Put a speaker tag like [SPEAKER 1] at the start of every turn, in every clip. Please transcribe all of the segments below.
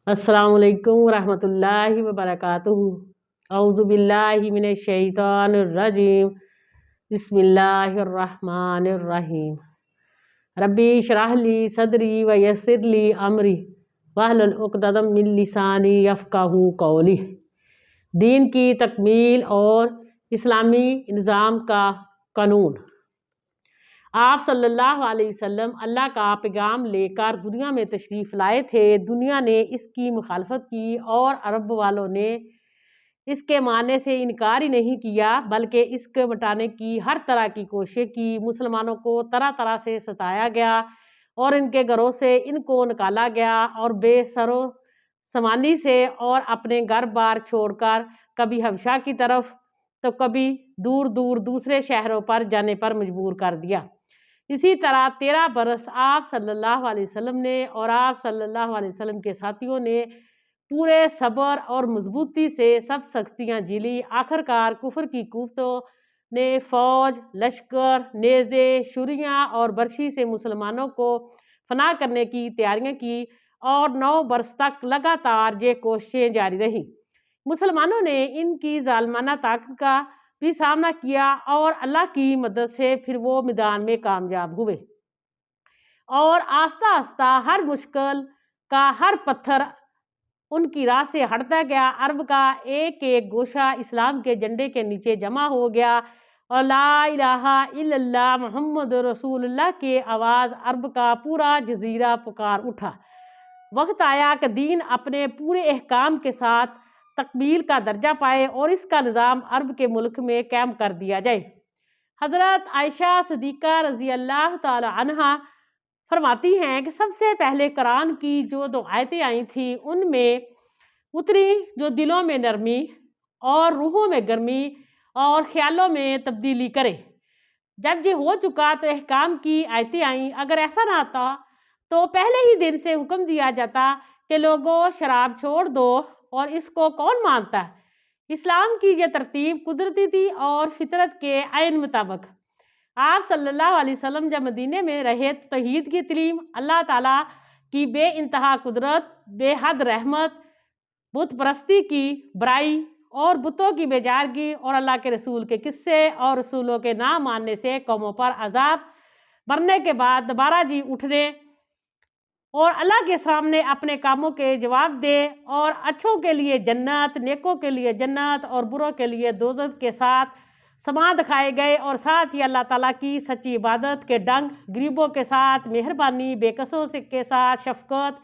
[SPEAKER 1] अस्सलाम वालेकुम रहमत ल्लाहि व बरकातुहू। औज़ु बिल्लाहि मिनश शैतानिर रजीम। बिस्मिल्लाहिर्रहमानिर्रहीम। रब्बी इश्रह ली सदरी व यस्सिर ली अमरी वहलुल उक़दतम मिन लिसानी यफ़क़हू क़ौली। दीन की तकमील और इस्लामी निज़ाम का कानून। आप सल्लल्लाहु अलैहि वसल्लम अल्लाह का पैगाम लेकर दुनिया में तशरीफ़ लाए थे। दुनिया ने इसकी मुखालफत की और अरब वालों ने इसके मानने से इनकार ही नहीं किया बल्कि इसके मिटाने की हर तरह की कोशिश की। मुसलमानों को तरह तरह से सताया गया और इनके घरों से इनको निकाला गया और बेसरो समानी से और अपने घर बार छोड़कर कभी हबशा की तरफ तो कभी दूर दूर दूसरे शहरों पर जाने पर मजबूर कर दिया। इसी तरह 13 बरस आप सल्लल्लाहु अलैहि वसल्लम ने और आप सल्लल्लाहु अलैहि वसल्लम के साथियों ने पूरे सब्र और मजबूती से सब सख्तियाँ झेली। आखिरकार कुफर की कुव्वतों ने फौज, लश्कर, नेज़े, छुरियाँ और बर्शी से मुसलमानों को फना करने की तैयारियाँ की और 9 बरस तक लगातार ये कोशिशें जारी रहीं। मुसलमानों ने इनकी जालिमाना ताकत का भी सामना किया और अल्लाह की मदद से फिर वो मैदान में कामयाब हुए और आस्ता आस्ता हर मुश्किल का हर पत्थर उनकी राह से हटता गया। अरब का एक एक गोशा इस्लाम के झंडे के नीचे जमा हो गया और ला इलाहा इल्लल्लाह मुहम्मद रसूलुल्लाह के आवाज़ अरब का पूरा जजीरा पुकार उठा। वक्त आया कि दीन अपने पूरे अहकाम के साथ तकमील का दर्जा पाए और इसका निज़ाम अरब के मुल्क में कायम कर दिया जाए। हज़रत आयशा सिद्दीक़ा रज़ी अल्लाह ताला अन्हा फरमाती हैं कि सबसे पहले कुरान की जो 2 आयतें आई थी उनमें उतरी जो दिलों में नरमी और रूहों में गर्मी और ख्यालों में तब्दीली करे। जब ये हो चुका तो अहकाम की आयतें आईं। अगर ऐसा ना था तो पहले ही दिन से हुक्म दिया जाता कि लोगों शराब छोड़ दो और इसको कौन मानता है। इस्लाम की ये तरतीब कुदरती थी और फितरत के आइन मुताबिक। आप सल्लल्लाहु अलैहि वसल्लम जब मदीने में रहे तो तौहीद की तलीम, अल्लाह ताला की बेइंतहा कुदरत, बेहद रहमत, बुत परस्ती की बुराई और बुतों की बेजारगी और अल्लाह के रसूल के किस्से और रसूलों के ना मानने से कौमों पर अजाब, मरने के बाद दोबारा जी उठने और अल्लाह के सामने अपने कामों के जवाब दे और अच्छों के लिए जन्नत, नेकों के लिए जन्नत और बुरों के लिए दोज़ख के साथ समा दिखाए गए। और साथ ही अल्लाह ताला की सच्ची इबादत के डंग, गरीबों के साथ मेहरबानी, बेकसों से के साथ शफकत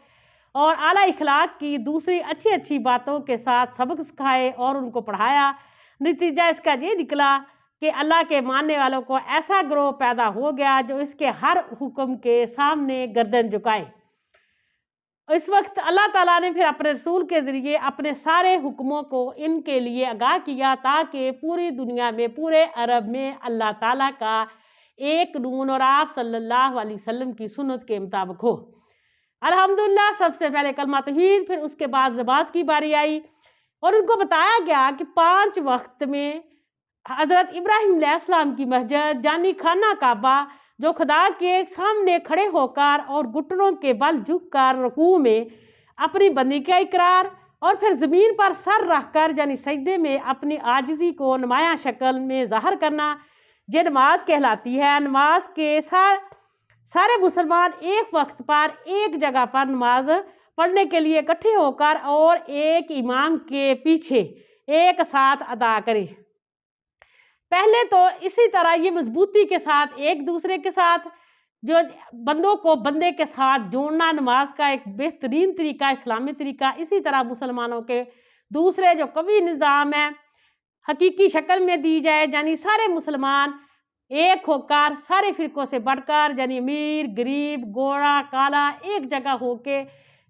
[SPEAKER 1] और आला इखलाक की दूसरी अच्छी अच्छी बातों के साथ सबक सिखाए और उनको पढ़ाया। नतीजा इसका ये निकला कि अल्लाह के मानने वालों को ऐसा ग्रोह पैदा हो गया जो इसके हर हुक्म के सामने गर्दन झुकाए। इस वक्त अल्लाह ताला ने फिर अपने रसूल के ज़रिए अपने सारे हुक्मों को इनके लिए आगाह किया ताकि पूरी दुनिया में, पूरे अरब में अल्लाह ताला का एक कानून और आप सल्लल्लाहु अलैहि वसल्लम की सुन्नत के मुताबिक हो। अल्हम्दुलिल्लाह सबसे पहले कलमा तौहीद, फिर उसके बाद नमाज की बारी आई और उनको बताया गया कि 5 वक्त में हज़रत इब्राहीम अलैहिस्सलाम की मस्जिद यानी खाना काबा जो खुदा के सामने खड़े होकर और घुटनों के बल झुककर रुकू में अपनी बंदी का इकरार और फिर ज़मीन पर सर रखकर यानी सजदे में अपनी आजिज़ी को नुमाया शक्ल में ज़ाहिर करना, ये नमाज कहलाती है। नमाज के सारे मुसलमान एक वक्त पर एक जगह पर नमाज पढ़ने के लिए इकट्ठे होकर और एक इमाम के पीछे एक साथ अदा करें। पहले तो इसी तरह ये मजबूती के साथ एक दूसरे के साथ जो बंदों को बंदे के साथ जोड़ना नमाज का एक बेहतरीन तरीका, इस्लामी तरीका। इसी तरह मुसलमानों के दूसरे जो कवी निज़ाम है हकीकी शक्ल में दी जाए यानी सारे मुसलमान एक होकर सारे फ़िरक़ों से बढ़कर यानी अमीर, गरीब, गोरा, काला एक जगह होके।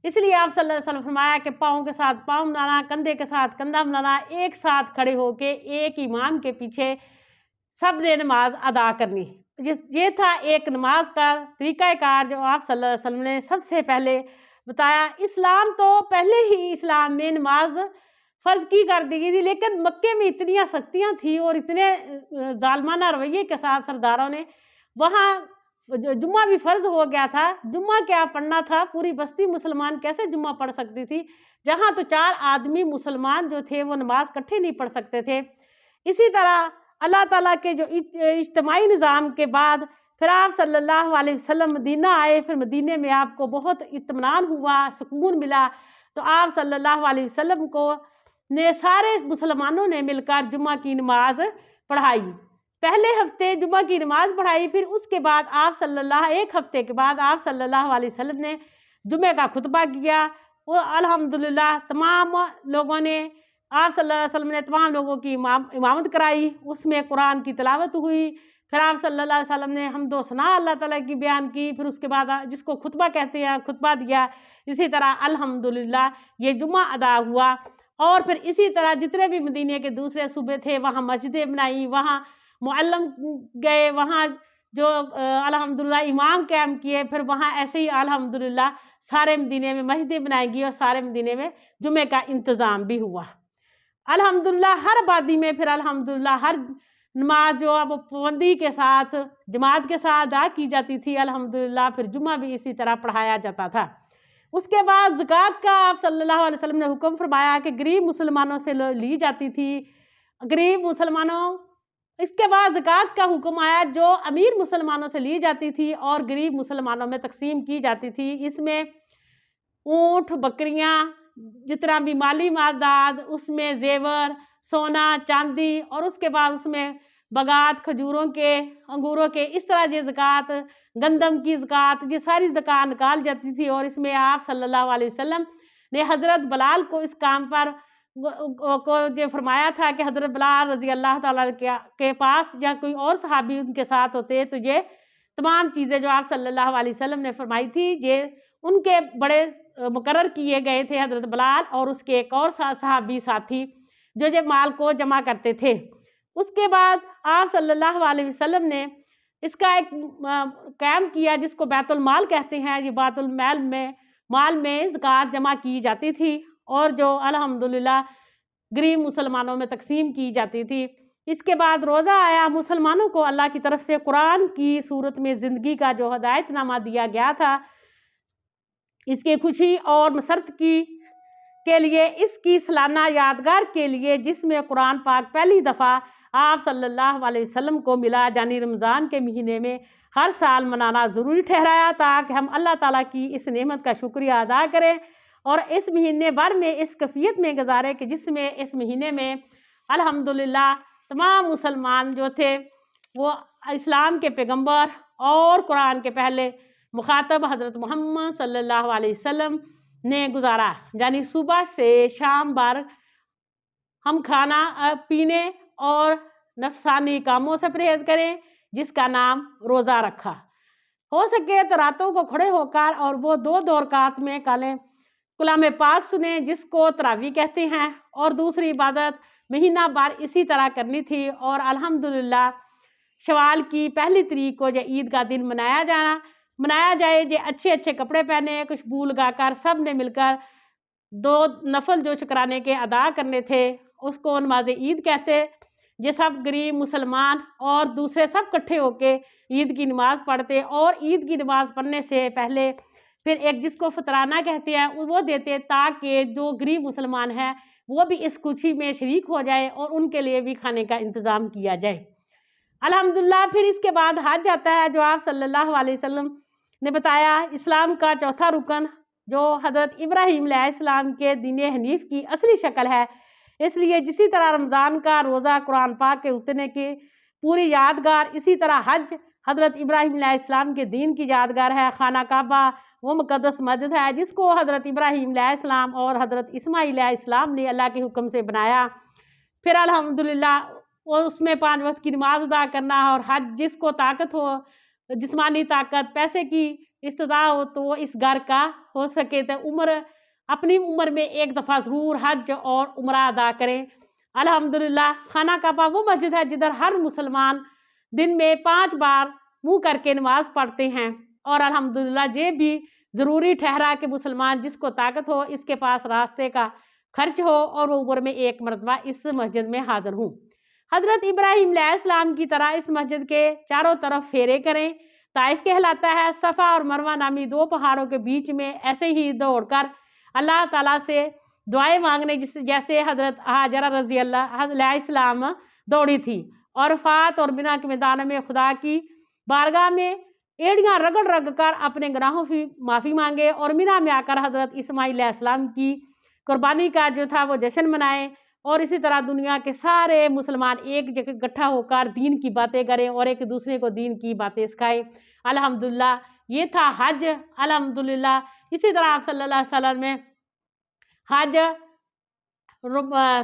[SPEAKER 1] इसलिए आप सल्लल्लाहु अलैहि वसल्लम फरमाया कि पाँव के साथ पाँव मिलाना, कंधे के साथ कंधा मिलाना, एक साथ खड़े होके एक इमाम के पीछे सब ने नमाज अदा करनी। ये था एक नमाज का तरीक़ाकार जो आप सल्लल्लाहु अलैहि वसल्लम ने सबसे पहले बताया। इस्लाम तो पहले ही इस्लाम में नमाज फ़र्ज़ की कर दी गई थी, लेकिन मक्के में इतनी सख्तियाँ थी और इतने ज़ालिमाना रवैये के साथ सरदारों ने वहाँ जुम्मा भी फ़र्ज़ हो गया था। जुम्मा क्या पढ़ना था, पूरी बस्ती मुसलमान कैसे जुम्मा पढ़ सकती थी, जहाँ तो 4 आदमी मुसलमान जो थे वो नमाज इकट्ठे नहीं पढ़ सकते थे। इसी तरह अल्लाह ताला के जो इज्तिमाई निज़ाम के बाद फिर आप सल्लल्लाहु अलैहि वसल्लम मदीना आए, फिर मदीने में आपको बहुत इत्मीनान हुआ, सुकून मिला। तो आप सल्लल्लाहु अलैहि वसल्लम को ने सारे मुसलमानों ने मिलकर जुम्मा की नमाज पढ़ाई। पहले हफ्ते जुम्मा की नमाज पढ़ाई, फिर उसके बाद एक हफ्ते के बाद आप सल्लल्लाहु अलैहि वसल्लम ने जुम्मे का खुतबा किया। वो अल्हम्दुलिल्लाह तमाम लोगों ने, आप सल्लल्लाहु अलैहि वसल्लम ने तमाम लोगों की इमामत कराई, उसमें कुरान की तिलावत हुई। फिर आप सल्लल्लाहु अलैहि वसल्लम ने हम्द व सना अल्लाह ताला की बयान की। फिर उसके बाद जिसको खुतबा कहते हैं खुतबा दिया। इसी तरह अल्हम्दुलिल्लाह ये जुम्मा अदा हुआ। और फिर इसी तरह जितने भी मदीने के दूसरे सूबे थे वहाँ मस्जिदें बनाई, वहाँ मुअल्लिम गए, वहाँ जो अल्हम्दुलिल्लाह इमाम कायम किए। फिर वहाँ ऐसे ही अल्हम्दुलिल्लाह सारे मदीने में मस्जिदें बनाई गई और सारे मदीने में जुम्मे का इंतज़ाम भी हुआ। अल्हम्दुलिल्लाह हर आबादी में फिर अल्हम्दुलिल्लाह हर नमाज जो अब पाबंदी के साथ जमात के साथ अदा की जाती थी। अल्हम्दुलिल्लाह फिर जुम्मा भी इसी तरह पढ़ाया जाता था। उसके बाद ज़कात का आप सल्लल्लाहु अलैहि वसल्लम ने हुक्म फरमाया कि गरीब मुसलमानों से ली जाती थी, गरीब मुसलमानों। इसके बाद ज़कात का हुक्म आया जो अमीर मुसलमानों से ली जाती थी और गरीब मुसलमानों में तकसीम की जाती थी। इसमें ऊँट, बकरियाँ, जितना भी माली मादाद, उसमें ज़ेवर, सोना, चांदी, और उसके बाद उसमें बगात, खजूरों के, अंगूरों के, इस तरह ये ज़कात, गंदम की ज़कात, ये सारी ज़कात निकाल जाती थी। और इसमें आप सल्लल्लाहु अलैहि वसल्लम ने हज़रत बिलाल को इस काम पर को ये फरमाया था कि हज़रत बिलाल रज़ी अल्लाह ताला के पास या कोई और सहाबी उनके साथ होते तो ये तमाम चीज़ें जो आप सल्लल्लाहु अलैहि वसल्लम ने फरमाई थी ये उनके बड़े मुकर्रर किए गए थे हज़रत बिलाल और उसके एक और सहाबी साथी जो ये माल को जमा करते थे। उसके बाद आप सल्लल्लाहु अलैहि वसल्लम ने इसका एक कायम किया जिसको बैतुल माल कहते हैं। ये बैतुल माल में ज़कात जमा की जाती थी और जो अल्हम्दुलिल्लाह गरीब मुसलमानों में तकसीम की जाती थी। इसके बाद रोज़ा आया, मुसलमानों को अल्लाह की तरफ से कुरान की सूरत में ज़िंदगी का जो हदायतनामा दिया गया था, इसकी खुशी और मसरत के लिए इसकी सालाना यादगार के लिए जिसमें कुरान पाक पहली दफ़ा आप सल्लल्लाहु अलैहि वसल्लम को मिला, यानी रमज़ान के महीने में हर साल मनाना ज़रूरी ठहराया ताकि हम अल्लाह ताला की इस नेमत का शुक्रिया अदा करें और इस महीने भर में इस कैफियत में गुजारे कि जिसमें इस महीने में अल्हम्दुलिल्लाह तमाम मुसलमान जो थे वो इस्लाम के पैगंबर और कुरान के पहले मुखातब हज़रत मोहम्मद सल्लल्लाहु अलैहि वसल्लम ने गुजारा। यानी सुबह से शाम भर हम खाना पीने और नफसानी कामों से परहेज़ करें जिसका नाम रोज़ा रखा। हो सके तो रातों को खड़े होकर और वो 2 रकात में कलाम पाक सुने जिसको तरावी कहते हैं और दूसरी इबादत महीना भर इसी तरह करनी थी। और अल्हम्दुलिल्लाह शवाल की पहली तारीख को ये ईद का दिन मनाया जाए। ये अच्छे अच्छे कपड़े पहने, खुशबू लगाकर सब ने मिलकर 2 नफल जो शुक्राने के अदा करने थे उसको नमाज ईद कहते। ये सब गरीब मुसलमान और दूसरे सब इकट्ठे होके ईद की नमाज़ पढ़ते और ईद की नमाज़ पढ़ने से पहले फिर एक जिसको फतराना कहते हैं वो देते ताकि जो गरीब मुसलमान हैं वो भी इस खुशी में शरीक हो जाए और उनके लिए भी खाने का इंतज़ाम किया जाए। अल्हम्दुलिल्लाह फिर इसके बाद हज आता है जो आप सल्लल्लाहु अलैहि वसल्लम ने बताया इस्लाम का चौथा रुकन जो हज़रत इब्राहीम अलैहिस्सलाम के दीन हनीफ की असली शक्ल है। इसलिए जिसी तरह रमज़ान का रोज़ा कुरान पाक के उतरने की पूरी यादगार, इसी तरह हज हज़रत इब्राहीम अलैहिस्सलाम के दीन की यादगार है। खाना काबा वो मुक़द्दस मस्जिद है जिसको हज़रत इब्राहीम अलैहिस्सलाम और हज़रत इस्माईल अलैहिस्सलाम ने अल्लाह के हुक्म से बनाया। फिर अल्हम्दुलिल्लाह वो उसमें 5 वक्त की नमाज अदा करना और हज जिसको ताकत हो, जिस्मानी ताकत, पैसे की इस्तिदा हो तो वो इस घर का हो सके तो अपनी उम्र में एक दफ़ा ज़रूर हज और उम्रा अदा करें। अल्हम्दुलिल्लाह खाना काबा वो मस्जिद है जिधर हर मुसलमान दिन में 5 बार मुँह करके नमाज़ पढ़ते हैं और अल्हम्दुलिल्लाह ये भी ज़रूरी ठहरा कि मुसलमान जिसको ताकत हो इसके पास रास्ते का खर्च हो और वो उम्र में एक मरतबा इस मस्जिद में हाज़िर हूँ। हज़रत इब्राहीम अलैहिस्सलाम की तरह इस मस्जिद के चारों तरफ फेरे करें طائف کہلاتا ہے۔ صفا اور مروہ نامی دو پہاڑوں کے بیچ میں ایسے ہی دوڑ کر اللہ تعالیٰ سے دعائیں مانگنے جیسے حضرت ہاجرہ رضی اللہ علیہ السلام دوڑی تھی، اور عرفات اور منی کے میدان میں خدا کی بارگاہ میں ایڑیاں رگڑ رگڑ کر اپنے گناہوں کی معافی مانگے، اور منی میں آ کر حضرت اسماعیل علیہ السلام کی قربانی کا جو تھا وہ جشن منائے، اور اسی طرح دنیا کے سارے مسلمان ایک جگہ اکٹھا ہو کر دین کی باتیں کریں اور ایک دوسرے کو دین کی باتیں سکھائیں۔ الحمدللہ یہ تھا حج۔ الحمدللہ اسی طرح آپ صلی اللہ علیہ وسلم نے حج،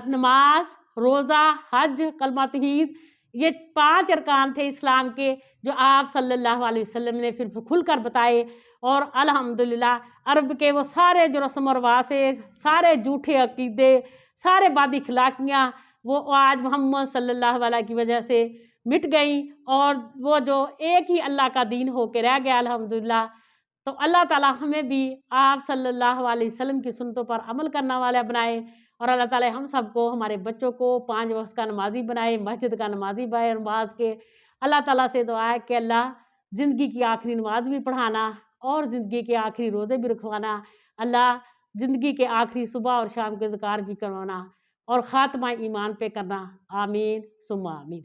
[SPEAKER 1] نماز، روزہ، حج، کلمہ توحید، یہ 5 ارکان تھے اسلام کے جو آپ صلی اللہ علیہ وسلم نے پھر کھل کر بتائے، اور الحمدللہ عرب کے وہ سارے جو رسم و رواج، سارے جھوٹے عقیدے، سارے بد اخلاقیاں وہ آج محمد صلی اللہ علیہ کی وجہ سے مٹ گئیں، اور وہ جو ایک ہی اللہ کا دین ہو کے رہ گیا الحمدللہ۔ تو اللہ تعالیٰ ہمیں بھی آپ صلی اللہ علیہ وسلم کی سنتوں پر عمل کرنے والا بنائے، اور اللہ تعالیٰ ہم سب کو، ہمارے بچوں کو 5 وقت کا نمازی بنائے، مسجد کا نمازی بنائے، نماز کے اللہ تعالیٰ سے دعا ہے کہ اللہ زندگی کی آخری نماز بھی پڑھانا اور زندگی کے آخری روزے بھی رکھوانا، اللہ زندگی کے آخری صبح اور شام کے اذکار بھی کروانا، اور خاتمہ ایمان پہ کرنا، آمین ثم آمین۔